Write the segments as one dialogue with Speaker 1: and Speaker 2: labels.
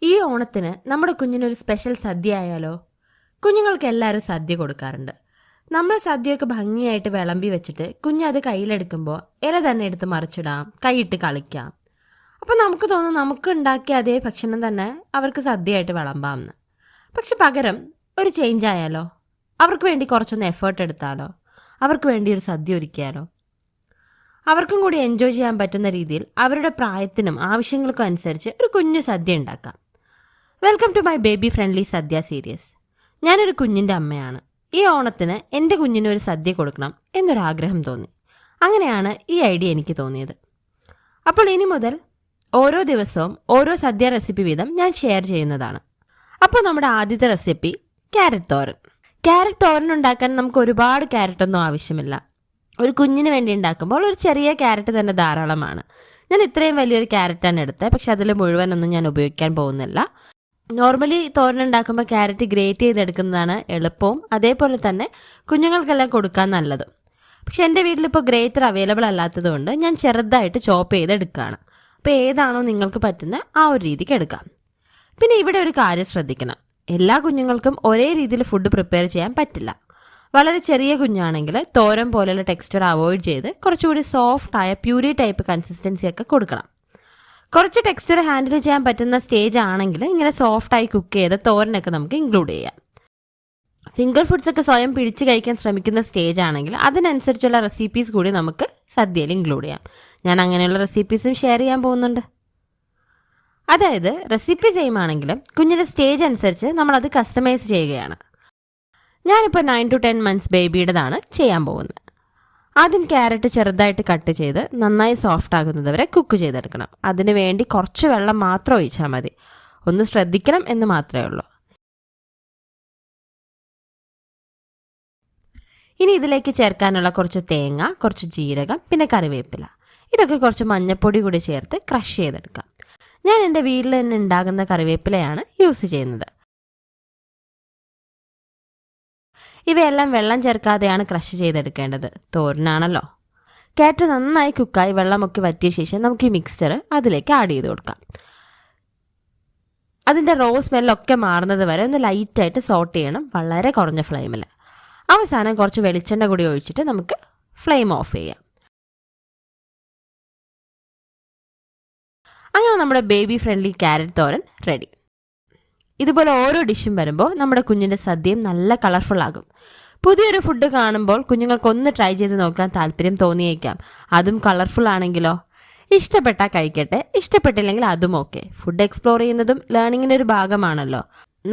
Speaker 1: ഈ ഓണത്തിന് നമ്മുടെ കുഞ്ഞിനൊരു സ്പെഷ്യൽ സദ്യ ആയാലോ? കുഞ്ഞുങ്ങൾക്ക് എല്ലാവരും സദ്യ കൊടുക്കാറുണ്ട്. നമ്മൾ സദ്യയൊക്കെ ഭംഗിയായിട്ട് വിളമ്പി വെച്ചിട്ട് കുഞ്ഞത് കയ്യിലെടുക്കുമ്പോൾ ഇല തന്നെ എടുത്ത് മറിച്ചിടാം, കൈയിട്ട് കളിക്കാം. അപ്പോൾ നമുക്ക് തോന്നും നമുക്ക് ഉണ്ടാക്കിയ അതേ ഭക്ഷണം തന്നെ അവർക്ക് സദ്യയായിട്ട് വിളമ്പാമെന്ന്. പക്ഷെ പകരം ഒരു ചേഞ്ച് ആയാലോ? അവർക്ക് വേണ്ടി കുറച്ചൊന്ന് എഫേർട്ട് എടുത്താലോ? അവർക്ക് വേണ്ടി ഒരു സദ്യ ഒരുക്കിയാലോ? അവർക്കും കൂടി എൻജോയ് ചെയ്യാൻ പറ്റുന്ന രീതിയിൽ അവരുടെ പ്രായത്തിനും ആവശ്യങ്ങൾക്കും അനുസരിച്ച് ഒരു കുഞ്ഞു സദ്യ ഉണ്ടാക്കാം. Welcome to my baby friendly sadya series. ഞാനൊരു കുഞ്ഞിൻ്റെ അമ്മയാണ്. ഈ ഓണത്തിന് എൻ്റെ കുഞ്ഞിന് ഒരു സദ്യ കൊടുക്കണം എന്നൊരാഗ്രഹം തോന്നി. അങ്ങനെയാണ് ഈ ഐഡിയ എനിക്ക് തോന്നിയത്. അപ്പോൾ ഇനി മുതൽ ഓരോ ദിവസവും ഓരോ സദ്യ റെസിപ്പി വീതം ഞാൻ ഷെയർ ചെയ്യുന്നതാണ്. അപ്പോൾ നമ്മുടെ ആദ്യത്തെ റെസിപ്പി ക്യാരറ്റ് തോരൻ. ക്യാരറ്റ് തോരൻ ഉണ്ടാക്കാൻ നമുക്ക് ഒരുപാട് ക്യാരറ്റൊന്നും ആവശ്യമില്ല. ഒരു കുഞ്ഞിന് വേണ്ടി ഉണ്ടാക്കുമ്പോൾ ഒരു ചെറിയ ക്യാരറ്റ് തന്നെ ധാരാളമാണ്. ഞാൻ ഇത്രയും വലിയൊരു ക്യാരറ്റാണ് എടുത്തത്, പക്ഷെ അതിൽ മുഴുവനൊന്നും ഞാൻ ഉപയോഗിക്കാൻ പോകുന്നില്ല. നോർമലി തോരൻ ഉണ്ടാക്കുമ്പോൾ ക്യാരറ്റ് ഗ്രേറ്റ് ചെയ്തെടുക്കുന്നതാണ് എളുപ്പവും അതേപോലെ തന്നെ കുഞ്ഞുങ്ങൾക്കെല്ലാം കൊടുക്കാൻ നല്ലതും. പക്ഷെ എൻ്റെ വീട്ടിലിപ്പോൾ ഗ്രേറ്റർ അവൈലബിൾ അല്ലാത്തത് കൊണ്ട് ഞാൻ ചെറുതായിട്ട് ചോപ്പ് ചെയ്തെടുക്കുകയാണ്. അപ്പോൾ ഏതാണോ നിങ്ങൾക്ക് പറ്റുന്ന ആ ഒരു രീതിക്ക് എടുക്കാം. പിന്നെ ഇവിടെ ഒരു കാര്യം ശ്രദ്ധിക്കണം, എല്ലാ കുഞ്ഞുങ്ങൾക്കും ഒരേ രീതിയിൽ ഫുഡ് പ്രിപ്പയർ ചെയ്യാൻ പറ്റില്ല. വളരെ ചെറിയ കുഞ്ഞാണെങ്കിൽ തോരൻ പോലെയുള്ള ടെക്സ്ചർ അവോയ്ഡ് ചെയ്ത് കുറച്ചുകൂടി സോഫ്റ്റായ പ്യൂരി ടൈപ്പ് കൺസിസ്റ്റൻസി ഒക്കെ കൊടുക്കണം. കുറച്ച് ടെക്സ്ചർ ഹാൻഡിൽ ചെയ്യാൻ പറ്റുന്ന സ്റ്റേജ് ആണെങ്കിൽ ഇങ്ങനെ സോഫ്റ്റായി കുക്ക് ചെയ്ത് തോരനൊക്കെ നമുക്ക് ഇൻക്ലൂഡ് ചെയ്യാം. ഫിംഗർ ഫുഡ്സ് ഒക്കെ സ്വയം പിടിച്ച് കഴിക്കാൻ ശ്രമിക്കുന്ന സ്റ്റേജ് ആണെങ്കിൽ അതിനനുസരിച്ചുള്ള റെസിപ്പീസ് കൂടി നമുക്ക് സദ്യയിൽ ഇൻക്ലൂഡ് ചെയ്യാം. ഞാൻ അങ്ങനെയുള്ള റെസിപ്പീസും ഷെയർ ചെയ്യാൻ പോകുന്നുണ്ട്. അതായത് റെസിപ്പി സെയിം ആണെങ്കിലും കുഞ്ഞിൻ്റെ സ്റ്റേജ് അനുസരിച്ച് നമ്മളത് കസ്റ്റമൈസ് ചെയ്യുകയാണ്. ഞാനിപ്പോൾ 9 to 10 months ബേബിയുടേതാണ് ചെയ്യാൻ പോകുന്നത്. ആദ്യം ക്യാരറ്റ് ചെറുതായിട്ട് കട്ട് ചെയ്ത് നന്നായി സോഫ്റ്റ് ആകുന്നത് വരെ കുക്ക് ചെയ്തെടുക്കണം. അതിന് വേണ്ടി കുറച്ച് വെള്ളം മാത്രം ഒഴിച്ചാൽ മതി. ഒന്ന് ശ്രദ്ധിക്കണം എന്ന് മാത്രമേ ഉള്ളൂ. ഇനി ഇതിലേക്ക് ചേർക്കാനുള്ള കുറച്ച് തേങ്ങ, കുറച്ച് ജീരകം, പിന്നെ കറിവേപ്പില, ഇതൊക്കെ കുറച്ച് മഞ്ഞൾപ്പൊടി കൂടി ചേർത്ത് ക്രഷ് ചെയ്തെടുക്കാം. ഞാൻ എൻ്റെ വീട്ടിൽ തന്നെ ഉണ്ടാകുന്ന കറിവേപ്പിലയാണ് യൂസ് ചെയ്യുന്നത്. ഇവയെല്ലാം വെള്ളം ചേർക്കാതെയാണ് ക്രഷ് ചെയ്തെടുക്കേണ്ടത്, തോരനാണല്ലോ. ക്യാരറ്റ് നന്നായി കുക്കായി വെള്ളമൊക്കെ വറ്റിയ ശേഷം നമുക്ക് ഈ മിക്സ്ചർ അതിലേക്ക് ആഡ് ചെയ്ത് കൊടുക്കാം. അതിൻ്റെ റോ സ്മെല്ലൊക്കെ മാറുന്നത് വരെ ഒന്ന് ലൈറ്റായിട്ട് സോട്ട് ചെയ്യണം, വളരെ കുറഞ്ഞ ഫ്ലെയിമിൽ. അവസാനം കുറച്ച് വെളിച്ചെണ്ണ കൂടി ഒഴിച്ചിട്ട് നമുക്ക് ഫ്ലെയിം ഓഫ് ചെയ്യാം. അങ്ങനെ നമ്മുടെ ബേബി ഫ്രണ്ട്ലി ക്യാരറ്റ് തോരൻ റെഡി. ഇതുപോലെ ഓരോ ഡിഷും വരുമ്പോൾ നമ്മുടെ കുഞ്ഞിൻ്റെ സദ്യയും നല്ല കളർഫുൾ ആകും. പുതിയൊരു ഫുഡ് കാണുമ്പോൾ കുഞ്ഞുങ്ങൾക്കൊന്ന് ട്രൈ ചെയ്ത് നോക്കാൻ താല്പര്യം തോന്നിയേക്കാം. അതും കളർഫുൾ ആണെങ്കിലോ? ഇഷ്ടപ്പെട്ടാൽ കഴിക്കട്ടെ, ഇഷ്ടപ്പെട്ടില്ലെങ്കിൽ അതും ഓക്കെ. ഫുഡ് എക്സ്പ്ലോർ ചെയ്യുന്നതും ലേണിങ്ങിൻ്റെ ഒരു ഭാഗമാണല്ലോ.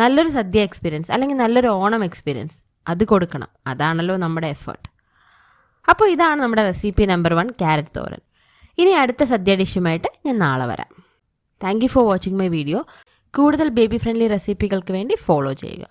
Speaker 1: നല്ലൊരു സദ്യ എക്സ്പീരിയൻസ് അല്ലെങ്കിൽ നല്ലൊരു ഓണം എക്സ്പീരിയൻസ് അത് കൊടുക്കണം. അതാണല്ലോ നമ്മുടെ എഫേർട്ട്. അപ്പോൾ ഇതാണ് നമ്മുടെ റെസിപ്പി നമ്പർ 1 ക്യാരറ്റ് തോരൻ. ഇനി അടുത്ത സദ്യ ഡിഷുമായിട്ട് ഞാൻ നാളെ വരാം. Thank you for watching my video. കൂടുതൽ ബേബി ഫ്രണ്ട്ലി റെസിപ്പികൾക്ക് വേണ്ടി ഫോളോ ചെയ്യുക.